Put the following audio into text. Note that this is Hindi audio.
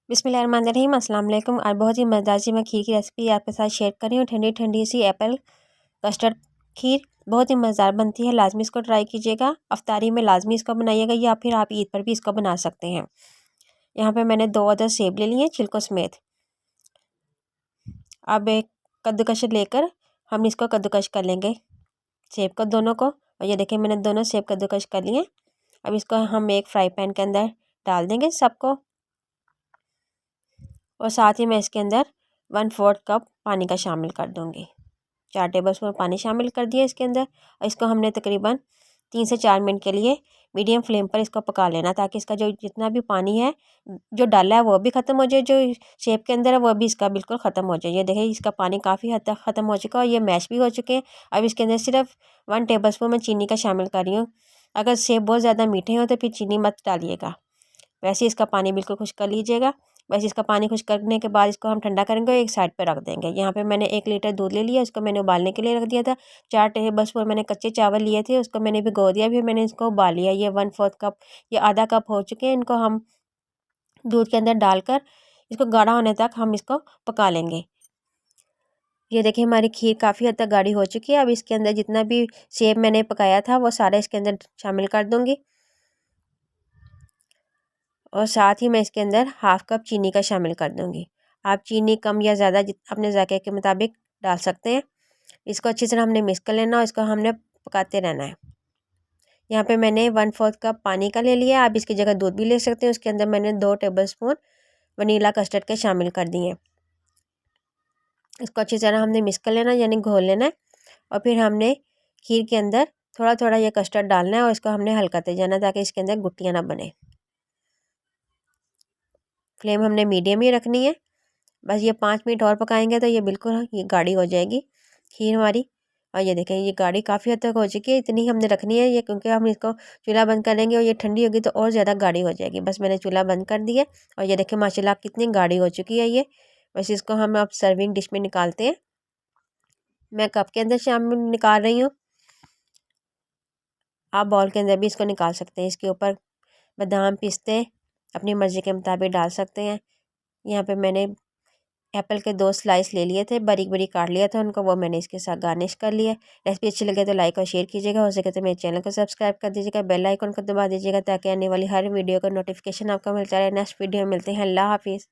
बिस्मिल्लाहिर्रहमानिर्रहीम अस्सलाम वालेकुम। आज बहुत ही मज़ेदार सी मैं खीर की रेसिपी आपके साथ शेयर कर रही हूँ। ठंडी ठंडी सी एप्पल कस्टर्ड खीर बहुत ही मज़ेदार बनती है। लाजमी इसको ट्राई कीजिएगा। अफ्तारी में लाजमी इसको बनाइएगा या फिर आप ईद पर भी इसको बना सकते हैं। यहाँ पे मैंने 2 अदद सेब ले लिए छिलकों समेत। अब एक कद्दूकश लेकर हम इसको कद्दूकश कर लेंगे सेब को दोनों को। और ये देखिए मैंने दोनों सेब कद्दूकश कर लिए। अब इसको हम एक फ्राई पैन के अंदर डाल देंगे सबको, और साथ ही मैं इसके अंदर 1/4 कप पानी का शामिल कर दूँगी। 4 टेबलस्पून पानी शामिल कर दिया इसके अंदर। और इसको हमने तकरीबन 3 से 4 मिनट के लिए मीडियम फ्लेम पर इसको पका लेना, ताकि इसका जो जितना भी पानी है जो डाला है वो भी ख़त्म हो जाए, जो शेप के अंदर है वो भी इसका बिल्कुल ख़त्म हो जाए। ये देखिए इसका पानी काफ़ी हद तक ख़त्म हो चुका है और ये मैश भी हो चुके हैं। अब इसके अंदर सिर्फ 1 टेबलस्पून मैं चीनी का शामिल कर रही हूँ। अगर सेब बहुत ज़्यादा मीठे हो तो फिर चीनी मत डालिएगा। वैसे इसका पानी बिल्कुल खुश्क कर लीजिएगा। वैसे इसका पानी खुश्क करने के बाद इसको हम ठंडा करेंगे और एक साइड पे रख देंगे। यहाँ पे मैंने 1 लीटर दूध ले लिया, इसको मैंने उबालने के लिए रख दिया था। 4 टेबलस्पून मैंने कच्चे चावल लिए थे, उसको मैंने भिगो दिया, फिर मैंने इसको उबाल लिया। ये 1/4 कप, ये आधा कप हो चुके हैं। इनको हम दूध के अंदर डालकर इसको गाढ़ा होने तक हम इसको पका लेंगे। ये देखिए हमारी खीर काफ़ी हद तक गाढ़ी हो चुकी है। अब इसके अंदर जितना भी सेब मैंने पकाया था वो सारा इसके अंदर शामिल कर दूँगी, और साथ ही मैं इसके अंदर 1/2 कप चीनी का शामिल कर दूँगी। आप चीनी कम या ज़्यादा अपने ज़ायके के मुताबिक डाल सकते हैं। इसको अच्छी तरह हमने मिक्स कर लेना और इसको हमने पकाते रहना है। यहाँ पे मैंने 1/4 कप पानी का ले लिया। आप इसकी जगह दूध भी ले सकते हैं। उसके अंदर मैंने 2 टेबलस्पून वनीला कस्टर्ड के शामिल कर दिए। इसको अच्छी तरह हमने मिक्स कर लेना, यानी घोल लेना है। और फिर हमने खीर के अंदर थोड़ा थोड़ा ये कस्टर्ड डालना है और इसको हमने हल्काते जाना, ताकि इसके अंदर गुठलियाँ ना बने। फ्लेम हमने मीडियम ही रखनी है। बस ये 5 मिनट और पकाएंगे तो ये बिल्कुल ये गाढ़ी हो जाएगी खीर हमारी। और ये देखें ये गाढ़ी काफ़ी हद तक हो चुकी है, इतनी हमने रखनी है ये, क्योंकि हम इसको चूल्हा बंद करेंगे और ये ठंडी होगी तो और ज़्यादा गाढ़ी हो जाएगी। बस मैंने चूल्हा बंद कर दिया और ये देखें माशाल्लाह कितनी गाढ़ी हो चुकी है ये। बस इसको हम अब सर्विंग डिश में निकालते हैं। मैं कप के अंदर शामिल निकाल रही हूँ, आप बाउल के अंदर भी इसको निकाल सकते हैं। इसके ऊपर बादाम पिस्ते अपनी मर्ज़ी के मुताबिक डाल सकते हैं। यहाँ पे मैंने एप्पल के 2 स्लाइस ले लिए थे, बारीक बारीक काट लिया था उनको, वो मैंने इसके साथ गार्निश कर लिया। रेसिपी अच्छी लगे तो लाइक और शेयर कीजिएगा। हो सके तो मेरे चैनल को सब्सक्राइब कर दीजिएगा, बेल आइकन को दबा दीजिएगा, ताकि आने वाली हर वीडियो का नोटिफिकेशन आपको मिलता रहे। नेक्स्ट वीडियो में मिलते हैं। अल्लाह हाफिज़।